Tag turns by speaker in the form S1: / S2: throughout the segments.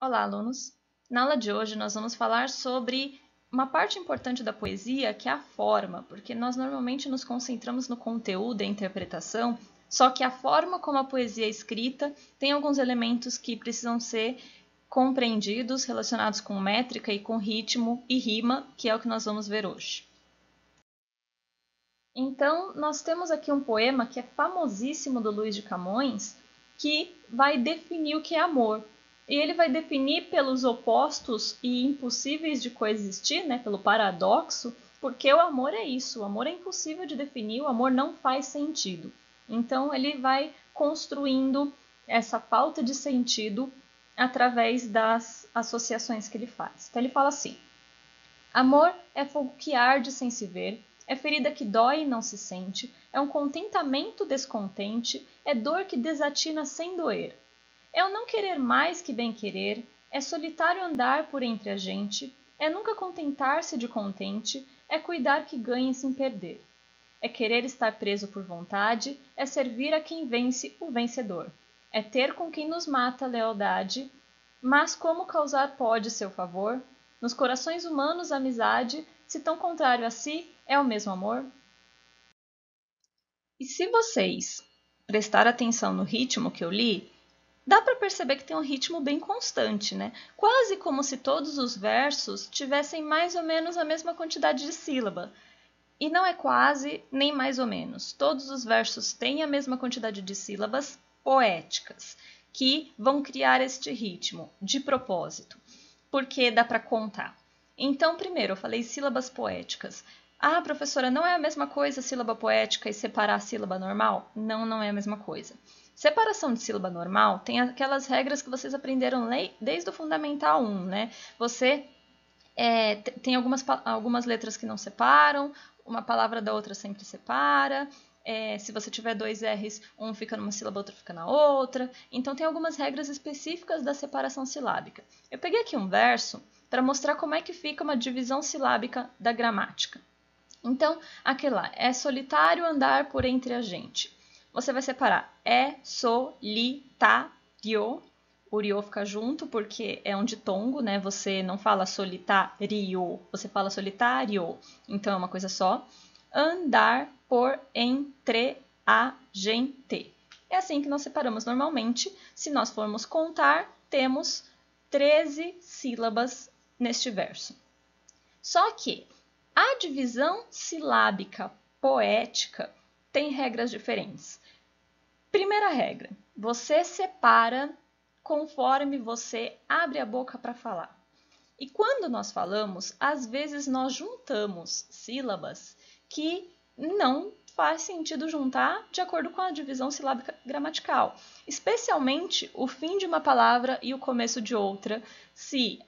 S1: Olá, alunos! Na aula de hoje nós vamos falar sobre uma parte importante da poesia, que é a forma, porque nós normalmente nos concentramos no conteúdo e interpretação, só que a forma como a poesia é escrita tem alguns elementos que precisam ser compreendidos, relacionados com métrica e com ritmo e rima, que é o que nós vamos ver hoje. Então, nós temos aqui um poema que é famosíssimo do Luís de Camões, que vai definir o que é amor. E ele vai definir pelos opostos e impossíveis de coexistir, né, pelo paradoxo, porque o amor é isso, o amor é impossível de definir, o amor não faz sentido. Então, ele vai construindo essa falta de sentido através das associações que ele faz. Então, ele fala assim: amor é fogo que arde sem se ver, é ferida que dói e não se sente, é um contentamento descontente, é dor que desatina sem doer. É o não querer mais que bem querer, é solitário andar por entre a gente, é nunca contentar-se de contente, é cuidar que ganhe sem perder. É querer estar preso por vontade, é servir a quem vence o vencedor. É ter com quem nos mata a lealdade, mas como causar pode seu favor? Nos corações humanos a amizade, se tão contrário a si, é o mesmo amor? E se vocês prestarem atenção no ritmo que eu li, dá para perceber que tem um ritmo bem constante, né? Quase como se todos os versos tivessem mais ou menos a mesma quantidade de sílaba. E não é quase nem mais ou menos. Todos os versos têm a mesma quantidade de sílabas poéticas, que vão criar este ritmo de propósito, porque dá para contar. Então, primeiro, eu falei sílabas poéticas. Ah, professora, não é a mesma coisa sílaba poética e separar a sílaba normal? Não, não é a mesma coisa. Separação de sílaba normal tem aquelas regras que vocês aprenderam desde o Fundamental 1, né? Você tem algumas letras que não separam, uma palavra da outra sempre separa. Se você tiver dois R's, um fica numa sílaba, outro fica na outra. Então, tem algumas regras específicas da separação silábica. Eu peguei aqui um verso para mostrar como é que fica uma divisão silábica da gramática. Então, aquele lá, é solitário andar por entre a gente. Você vai separar solitário. O rio fica junto porque é um ditongo, né? Você não fala solitário, você fala solitário. Então é uma coisa só. Andar por entre a gente. É assim que nós separamos normalmente. Se nós formos contar, temos 13 sílabas neste verso. Só que a divisão silábica poética tem regras diferentes. Primeira regra: você separa conforme você abre a boca para falar. E quando nós falamos, às vezes nós juntamos sílabas que não faz sentido juntar de acordo com a divisão silábica gramatical, especialmente o fim de uma palavra e o começo de outra, se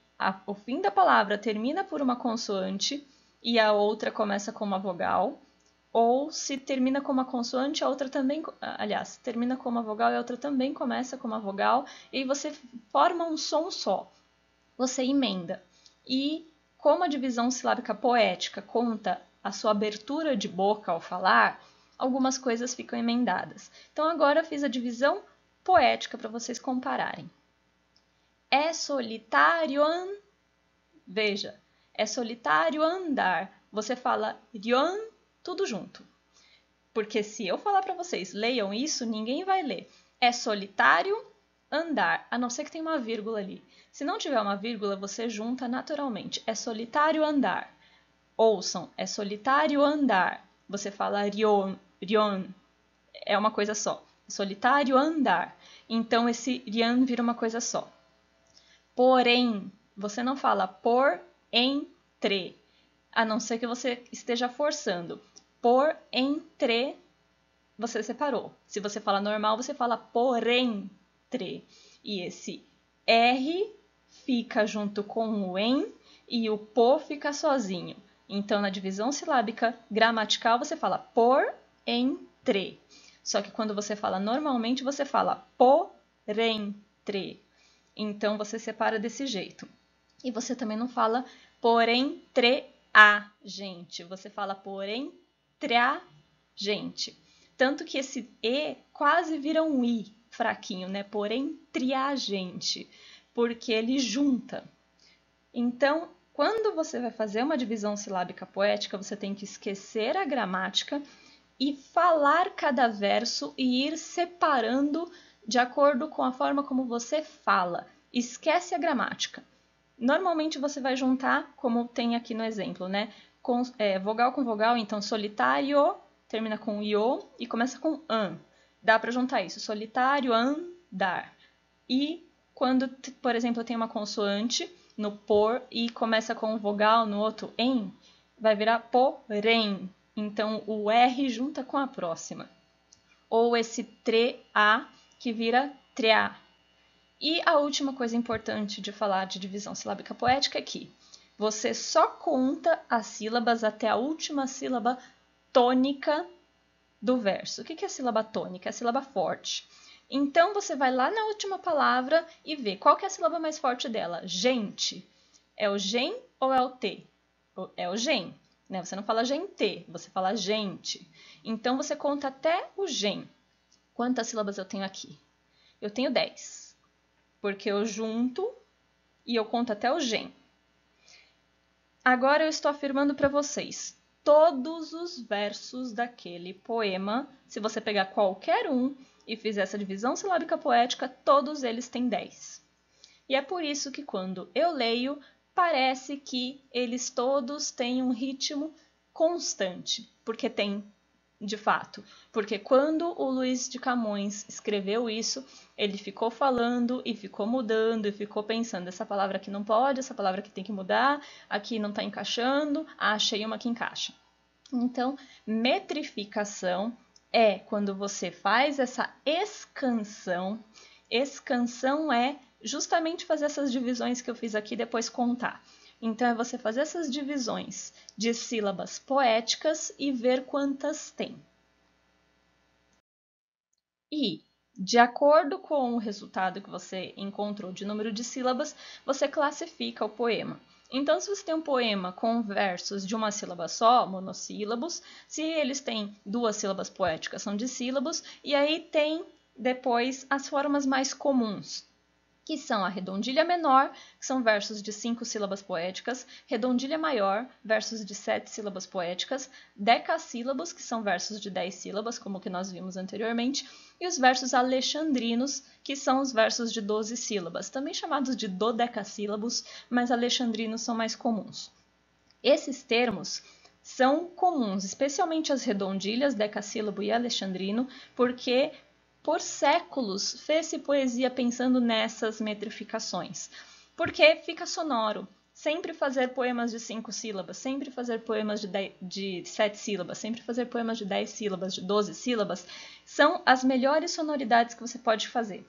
S1: o fim da palavra termina por uma consoante e a outra começa com uma vogal, ou se termina com uma consoante, a outra também, aliás, termina com uma vogal e a outra também começa com uma vogal, e aí você forma um som só. Você emenda. E como a divisão silábica poética conta a sua abertura de boca ao falar, algumas coisas ficam emendadas. Então agora eu fiz a divisão poética para vocês compararem. É solitário veja, é solitário andar. Você fala rion tudo junto. Porque se eu falar para vocês, leiam isso, ninguém vai ler. É solitário andar, a não ser que tenha uma vírgula ali. Se não tiver uma vírgula, você junta naturalmente. É solitário andar. Ouçam, é solitário andar. Você fala rion, rion. É uma coisa só. Solitário andar. Então, esse rian vira uma coisa só. Porém, você não fala por, entre, a não ser que você esteja forçando. Por, entre, você separou. Se você fala normal, você fala porém, e esse R fica junto com o em e o po fica sozinho. Então, na divisão silábica gramatical, você fala por, entre. Só que quando você fala normalmente, você fala porém-tre. Então, você separa desse jeito. E você também não fala por entre a gente. Você fala por entre a gente. Tanto que esse E quase vira um I fraquinho, né? Por entre a gente. porque ele junta. Então, quando você vai fazer uma divisão silábica poética, você tem que esquecer a gramática e falar cada verso e ir separando de acordo com a forma como você fala. Esquece a gramática. Normalmente você vai juntar, como tem aqui no exemplo, né? Vogal com vogal, então solitário, termina com io e começa com an. Dá para juntar isso, solitário, andar. E quando, por exemplo, tem uma consoante no por e começa com um vogal no outro em, vai virar porém. Então o R junta com a próxima. Ou esse tre-a que vira treá. E a última coisa importante de falar de divisão silábica poética é que você só conta as sílabas até a última sílaba tônica do verso. O que é a sílaba tônica? É a sílaba forte. Então, você vai lá na última palavra e vê qual que é a sílaba mais forte dela. Gente. É o gen ou é o t? É o gen. Né? Você não fala gente, você fala gente. Então, você conta até o gen. Quantas sílabas eu tenho aqui? Eu tenho 10. Porque eu junto e eu conto até o gen. Agora eu estou afirmando para vocês. Todos os versos daquele poema, se você pegar qualquer um e fizer essa divisão silábica poética, todos eles têm 10. E é por isso que quando eu leio, parece que eles todos têm um ritmo constante, porque tem, de fato. Porque quando o Luís de Camões escreveu isso, ele ficou falando e ficou mudando e ficou pensando, essa palavra aqui não pode, essa palavra aqui tem que mudar, aqui não está encaixando, achei uma que encaixa. Então, metrificação é quando você faz essa escansão. Escansão é justamente fazer essas divisões que eu fiz aqui e depois contar. Então, é você fazer essas divisões de sílabas poéticas e ver quantas tem. E, de acordo com o resultado que você encontrou de número de sílabas, você classifica o poema. Então, se você tem um poema com versos de uma sílaba só, monossílabos, se eles têm 2 sílabas poéticas, são dissílabos, e aí tem depois as formas mais comuns, que são a redondilha menor, que são versos de 5 sílabas poéticas, redondilha maior, versos de 7 sílabas poéticas, decassílabos, que são versos de 10 sílabas, como que nós vimos anteriormente, e os versos alexandrinos, que são os versos de 12 sílabas, também chamados de dodecassílabos, mas alexandrinos são mais comuns. Esses termos são comuns, especialmente as redondilhas, decassílabo e alexandrino, porque por séculos fez-se poesia pensando nessas metrificações, porque fica sonoro. Sempre fazer poemas de 5 sílabas, sempre fazer poemas de 7 sílabas, sempre fazer poemas de 10 sílabas, de 12 sílabas, são as melhores sonoridades que você pode fazer.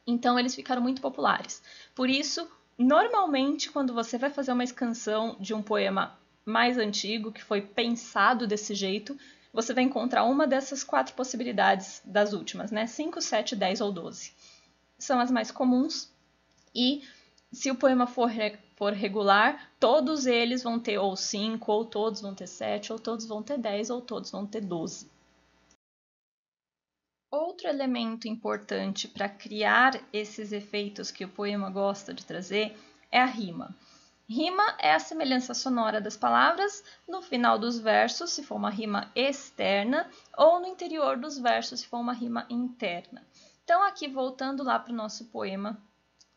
S1: Então, eles ficaram muito populares. Por isso, normalmente, quando você vai fazer uma escansão de um poema mais antigo, que foi pensado desse jeito, você vai encontrar uma dessas 4 possibilidades das últimas, né? 5, 7, 10 ou 12. São as mais comuns e se o poema for regular, todos eles vão ter ou 5, ou todos vão ter 7, ou todos vão ter 10, ou todos vão ter 12. Outro elemento importante para criar esses efeitos que o poema gosta de trazer é a rima. Rima é a semelhança sonora das palavras no final dos versos, se for uma rima externa, ou no interior dos versos, se for uma rima interna. Então, aqui voltando lá para o nosso poema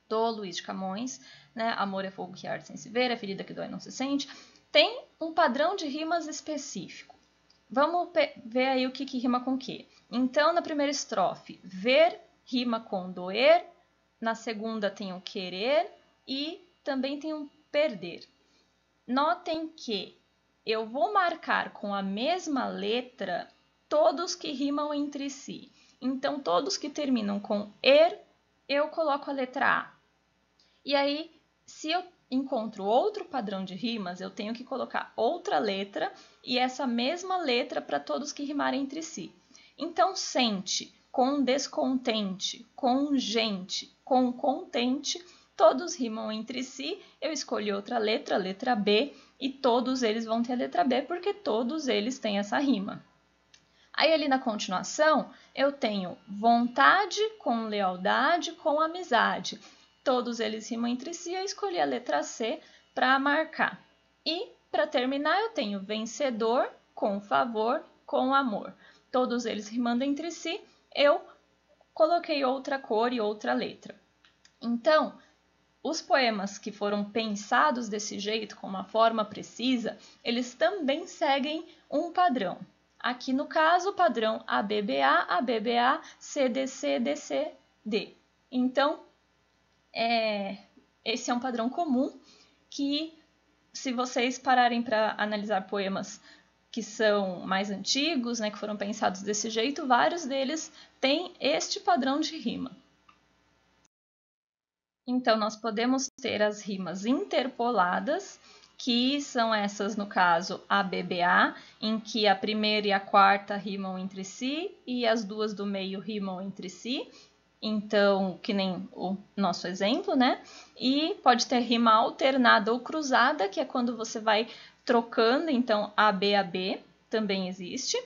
S1: do Luís de Camões, né? Amor é fogo que arde sem se ver, é ferida que dói não se sente, tem um padrão de rimas específico. Vamos ver aí o que rima com o que. Então, na primeira estrofe, ver rima com doer, na segunda tem o querer e também tem um perder. Notem que eu vou marcar com a mesma letra todos que rimam entre si. Então, todos que terminam com er, eu coloco a letra A. E aí, se eu encontro outro padrão de rimas, eu tenho que colocar outra letra e essa mesma letra para todos que rimarem entre si. Então, sente, com descontente, com gente, com contente, todos rimam entre si, eu escolhi outra letra, a letra B, e todos eles vão ter a letra B, porque todos eles têm essa rima. Aí, ali na continuação, eu tenho vontade com lealdade com amizade. todos eles rimam entre si, eu escolhi a letra C para marcar. E, para terminar, eu tenho vencedor, com favor, com amor. Todos eles rimando entre si, eu coloquei outra cor e outra letra. Então, os poemas que foram pensados desse jeito, com uma forma precisa, eles também seguem um padrão. Aqui no caso, o padrão ABBA, ABBA, CDC, DC, D. Então, esse é um padrão comum que, se vocês pararem para analisar poemas que são mais antigos, né, que foram pensados desse jeito, vários deles têm este padrão de rima. Então, nós podemos ter as rimas interpoladas, que são essas, no caso, ABBA, em que a primeira e a quarta rimam entre si e as duas do meio rimam entre si. Então, que nem o nosso exemplo, né? E pode ter rima alternada ou cruzada, que é quando você vai trocando, então ABAB também existe.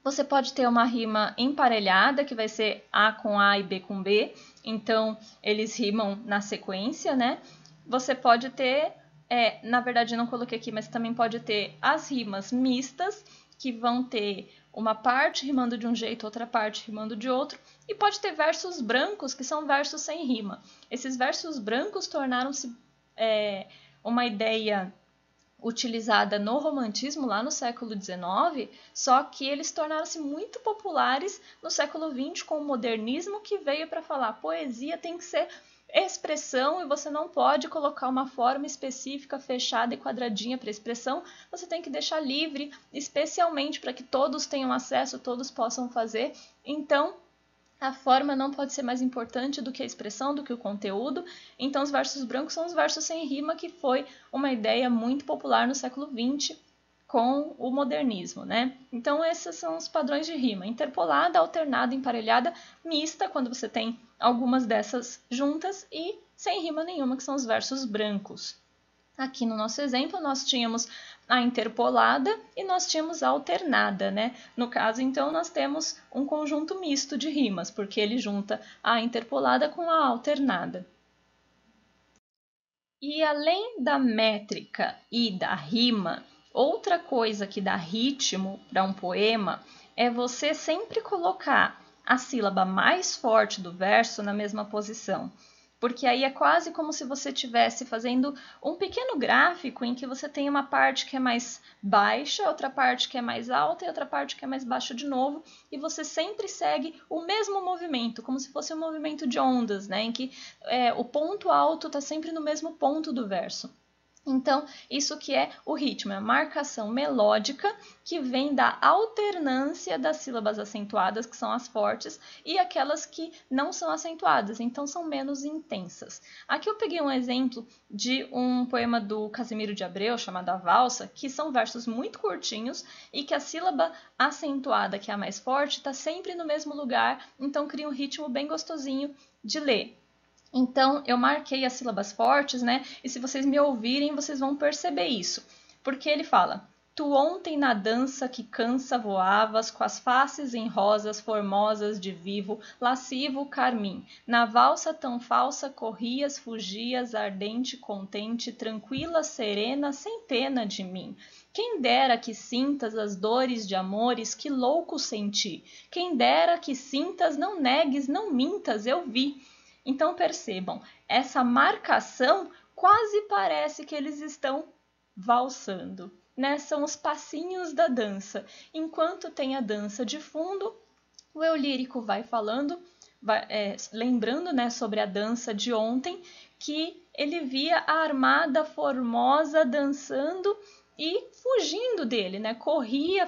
S1: Você pode ter uma rima emparelhada, que vai ser A com A e B com B, então eles rimam na sequência, né? Você pode ter, na verdade não coloquei aqui, mas também pode ter as rimas mistas, que vão ter uma parte rimando de um jeito, outra parte rimando de outro, e pode ter versos brancos, que são versos sem rima. Esses versos brancos tornaram-se uma ideia utilizada no romantismo lá no século XIX, só que eles tornaram-se muito populares no século XX com o modernismo, que veio para falar poesia tem que ser expressão e você não pode colocar uma forma específica, fechada e quadradinha para expressão, você tem que deixar livre, especialmente para que todos tenham acesso, todos possam fazer. Então, a forma não pode ser mais importante do que a expressão, do que o conteúdo. Então, os versos brancos são os versos sem rima, que foi uma ideia muito popular no século XX com o modernismo, né? Então, esses são os padrões de rima: interpolada, alternada, emparelhada, mista, quando você tem algumas dessas juntas, e sem rima nenhuma, que são os versos brancos. Aqui no nosso exemplo, nós tínhamos a interpolada e nós tínhamos a alternada, né? No caso, então, nós temos um conjunto misto de rimas, porque ele junta a interpolada com a alternada. E além da métrica e da rima, outra coisa que dá ritmo para um poema é você sempre colocar a sílaba mais forte do verso na mesma posição. Porque aí é quase como se você estivesse fazendo um pequeno gráfico em que você tem uma parte que é mais baixa, outra parte que é mais alta e outra parte que é mais baixa de novo, e você sempre segue o mesmo movimento, como se fosse um movimento de ondas, né? Em que o ponto alto está sempre no mesmo ponto do verso. Então, isso que é o ritmo, é a marcação melódica que vem da alternância das sílabas acentuadas, que são as fortes, e aquelas que não são acentuadas, então são menos intensas. Aqui eu peguei um exemplo de um poema do Casimiro de Abreu, chamado A Valsa, que são versos muito curtinhos e que a sílaba acentuada, que é a mais forte, está sempre no mesmo lugar, então cria um ritmo bem gostosinho de ler. Então, eu marquei as sílabas fortes, né? E se vocês me ouvirem, vocês vão perceber isso. Porque ele fala: Tu ontem na dança que cansa voavas, com as faces em rosas formosas de vivo, lascivo carmim. Na valsa tão falsa corrias, fugias, ardente, contente, tranquila, serena, sem pena de mim. Quem dera que sintas as dores de amores que louco senti. Quem dera que sintas, não negues, não mintas, eu vi. Então percebam, essa marcação quase parece que eles estão valsando, né? São os passinhos da dança. Enquanto tem a dança de fundo, o eu lírico vai falando, lembrando, né, sobre a dança de ontem, que ele via a armada formosa dançando e fugindo dele, né? Corria,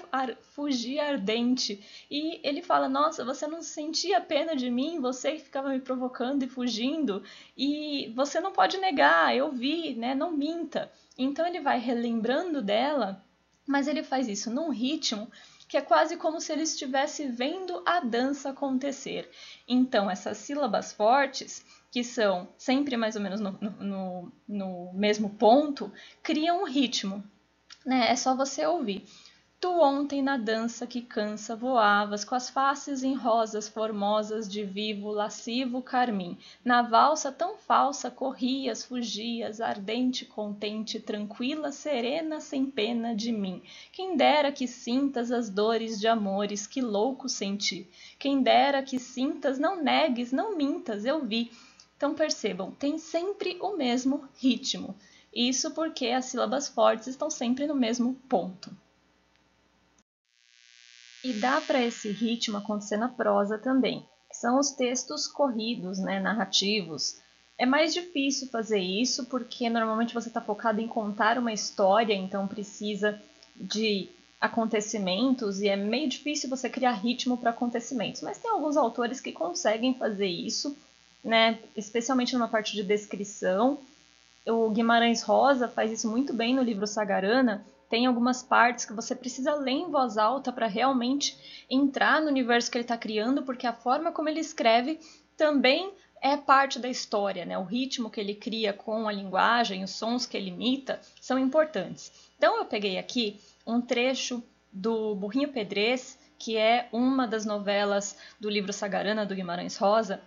S1: fugia ardente. E ele fala: Nossa, você não sentia pena de mim? Você ficava me provocando e fugindo. E você não pode negar, eu vi, né? Não minta. Então ele vai relembrando dela, mas ele faz isso num ritmo que é quase como se ele estivesse vendo a dança acontecer. Então, essas sílabas fortes, que são sempre mais ou menos no mesmo ponto, criam um ritmo. Né? É só você ouvir. Tu ontem na dança que cansa voavas, com as faces em rosas formosas de vivo, lascivo carmim. Na valsa tão falsa corrias, fugias, ardente, contente, tranquila, serena, sem pena de mim. Quem dera que sintas as dores de amores que louco senti. Quem dera que sintas, não negues, não mintas, eu vi. Então percebam, tem sempre o mesmo ritmo. Isso porque as sílabas fortes estão sempre no mesmo ponto. E dá para esse ritmo acontecer na prosa também, que são os textos corridos, né, narrativos. É mais difícil fazer isso porque normalmente você está focado em contar uma história, então precisa de acontecimentos e é meio difícil você criar ritmo para acontecimentos. Mas tem alguns autores que conseguem fazer isso, né, especialmente numa parte de descrição. O Guimarães Rosa faz isso muito bem no livro Sagarana. Tem algumas partes que você precisa ler em voz alta para realmente entrar no universo que ele está criando, porque a forma como ele escreve também é parte da história, né? O ritmo que ele cria com a linguagem, os sons que ele imita, são importantes. Então eu peguei aqui um trecho do Burrinho Pedrez, que é uma das novelas do livro Sagarana, do Guimarães Rosa,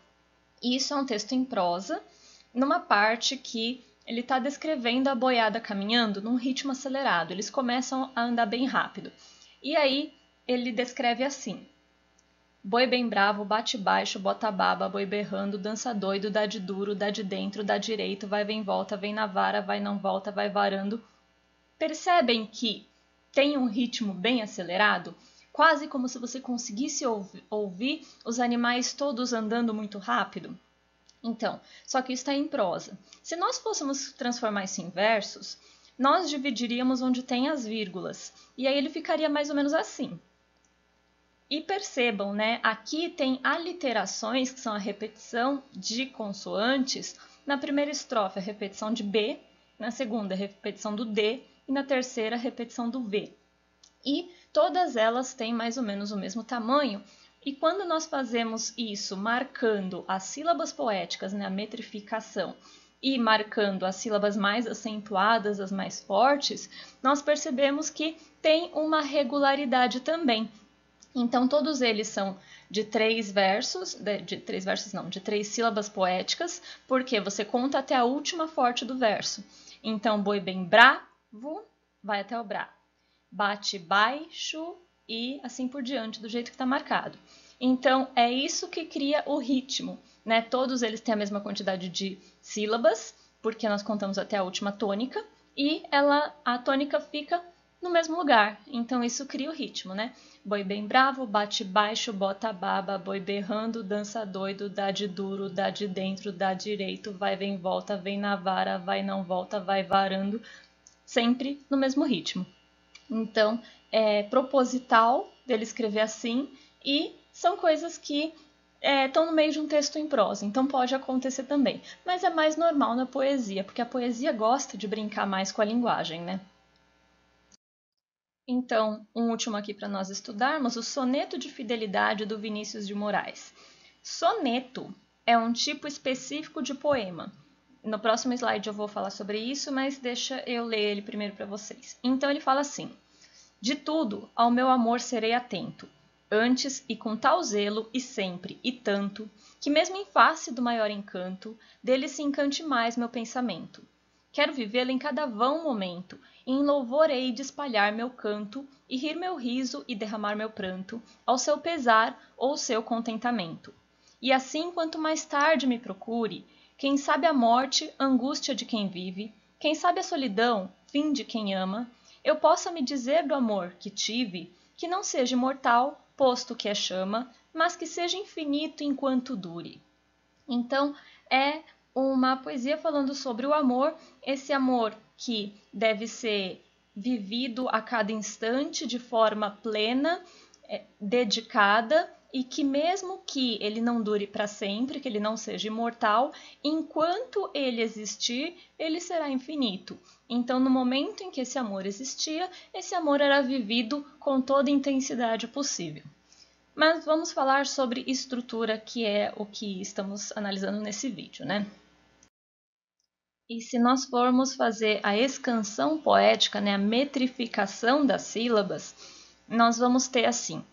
S1: e isso é um texto em prosa, numa parte que ele está descrevendo a boiada caminhando num ritmo acelerado. Eles começam a andar bem rápido. E aí ele descreve assim: boi bem bravo, bate baixo, bota baba, boi berrando, dança doido, dá de duro, dá de dentro, dá direito, vai vem volta, vem na vara, vai não volta, vai varando. Percebem que tem um ritmo bem acelerado? Quase como se você conseguisse ouvir os animais todos andando muito rápido? Então, só que está em prosa. Se nós fôssemos transformar isso em versos, nós dividiríamos onde tem as vírgulas. E aí ele ficaria mais ou menos assim. E percebam, né? Aqui tem aliterações, que são a repetição de consoantes. Na primeira estrofe, a repetição de B. Na segunda, a repetição do D. E na terceira, a repetição do V. E todas elas têm mais ou menos o mesmo tamanho. E quando nós fazemos isso marcando as sílabas poéticas, né, a metrificação, e marcando as sílabas mais acentuadas, as mais fortes, nós percebemos que tem uma regularidade também. Então todos eles são de três sílabas poéticas, porque você conta até a última forte do verso. Então boi bem bravo vai até o brá. Bate baixo e assim por diante, do jeito que está marcado. Então, é isso que cria o ritmo, né? Todos eles têm a mesma quantidade de sílabas, porque nós contamos até a última tônica, e a tônica fica no mesmo lugar. Então, isso cria o ritmo, né? Boi bem bravo, bate baixo, bota baba, boi berrando, dança doido, dá de duro, dá de dentro, dá direito, vai, vem, volta, vem na vara, vai, não volta, vai varando, sempre no mesmo ritmo. Então, é proposital dele escrever assim e são coisas que estão no meio de um texto em prosa, então pode acontecer também. Mas é mais normal na poesia, porque a poesia gosta de brincar mais com a linguagem, né? Então, um último aqui para nós estudarmos, o soneto de fidelidade do Vinícius de Moraes. Soneto é um tipo específico de poema. No próximo slide eu vou falar sobre isso, mas deixa eu ler ele primeiro para vocês. Então ele fala assim: de tudo ao meu amor serei atento, antes e com tal zelo e sempre e tanto, que mesmo em face do maior encanto, dele se encante mais meu pensamento. Quero vivê-lo em cada vão momento, e em louvor hei de espalhar meu canto, e rir meu riso e derramar meu pranto, ao seu pesar ou seu contentamento. E assim, quanto mais tarde me procure, quem sabe a morte, angústia de quem vive, quem sabe a solidão, fim de quem ama, eu possa me dizer do amor que tive, que não seja imortal, posto que é chama, mas que seja infinito enquanto dure. Então, é uma poesia falando sobre o amor, esse amor que deve ser vivido a cada instante de forma plena, dedicada, e que mesmo que ele não dure para sempre, que ele não seja imortal, enquanto ele existir, ele será infinito. Então, no momento em que esse amor existia, esse amor era vivido com toda a intensidade possível. Mas vamos falar sobre estrutura, que é o que estamos analisando nesse vídeo, né? E se nós formos fazer a escansão poética, né, a metrificação das sílabas, nós vamos ter assim: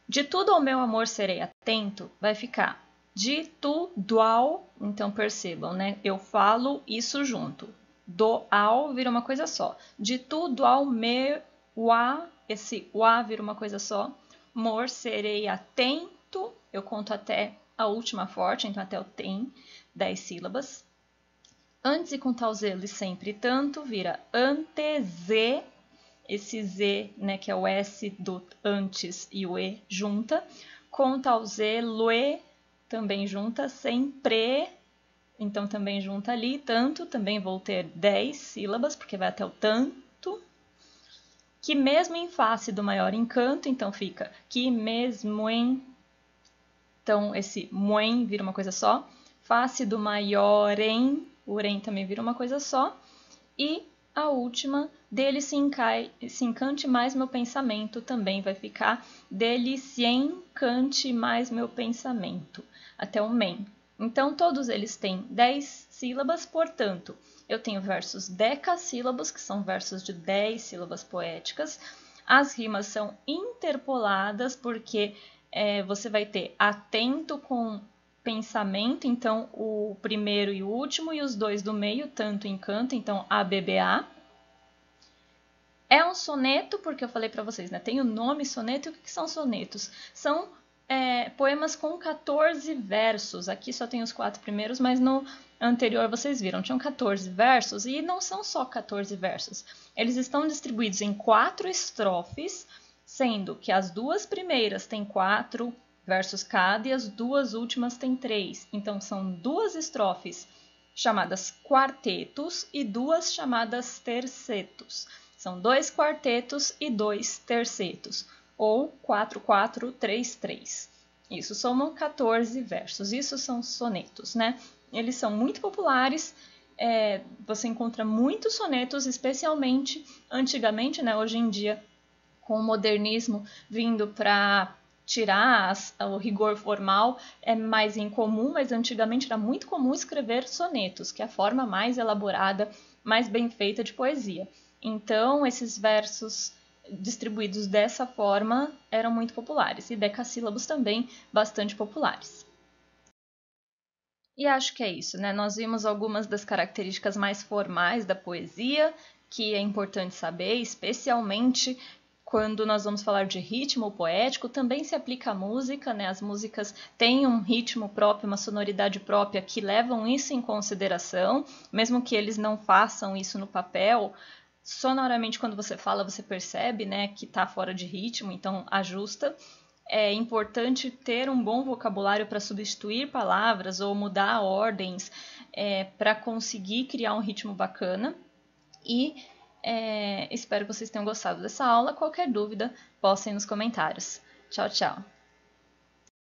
S1: de tudo ao meu amor serei atento, vai ficar de tudo ao, então percebam, né? Eu falo isso junto. Do ao vira uma coisa só. De tudo ao meu a, esse a vira uma coisa só. Mor serei atento, eu conto até a última forte, então até o tem, 10 sílabas. Antes e com tal zelo e sempre tanto, vira anteze, esse Z, né, que é o S do antes e o E junta, com tal zelo e também junta, sempre, então também junta ali, tanto, também vou ter 10 sílabas, porque vai até o tanto, que mesmo em face do maior encanto, então fica que mesmo em, então esse moem vira uma coisa só, face do maior em, o rem também vira uma coisa só, e a última, dele se encante mais meu pensamento, também vai ficar dele se encante mais meu pensamento, até o men. Então, todos eles têm 10 sílabas, portanto, eu tenho versos decassílabos, que são versos de 10 sílabas poéticas. As rimas são interpoladas, porque você vai ter atento com pensamento, então o primeiro e o último, e os dois do meio, tanto em canto, então ABBA. É um soneto, porque eu falei para vocês, né? Tem o nome soneto, e o que são sonetos? São poemas com 14 versos. Aqui só tem os 4 primeiros, mas no anterior vocês viram, tinham 14 versos, e não são só 14 versos. Eles estão distribuídos em 4 estrofes, sendo que as 2 primeiras têm 4 versos cada e as 2 últimas têm 3. Então são 2 estrofes chamadas quartetos e 2 chamadas tercetos. São 2 quartetos e 2 tercetos, ou 4-4-3-3. Isso somam 14 versos. Isso são sonetos, né? Eles são muito populares. Você encontra muitos sonetos, especialmente antigamente, né? Hoje em dia, com o modernismo vindo para tirar o rigor formal, é mais incomum, mas antigamente era muito comum escrever sonetos, que é a forma mais elaborada, mais bem feita de poesia. Então, esses versos distribuídos dessa forma eram muito populares, e decassílabos também bastante populares. E acho que é isso, né? Nós vimos algumas das características mais formais da poesia, que é importante saber, especialmente quando nós vamos falar de ritmo poético, também se aplica à música, né? As músicas têm um ritmo próprio, uma sonoridade própria que levam isso em consideração, mesmo que eles não façam isso no papel. Sonoramente, quando você fala, você percebe, né, que está fora de ritmo, então ajusta. É importante ter um bom vocabulário para substituir palavras ou mudar ordens, para conseguir criar um ritmo bacana. E espero que vocês tenham gostado dessa aula. Qualquer dúvida, postem nos comentários. Tchau, tchau!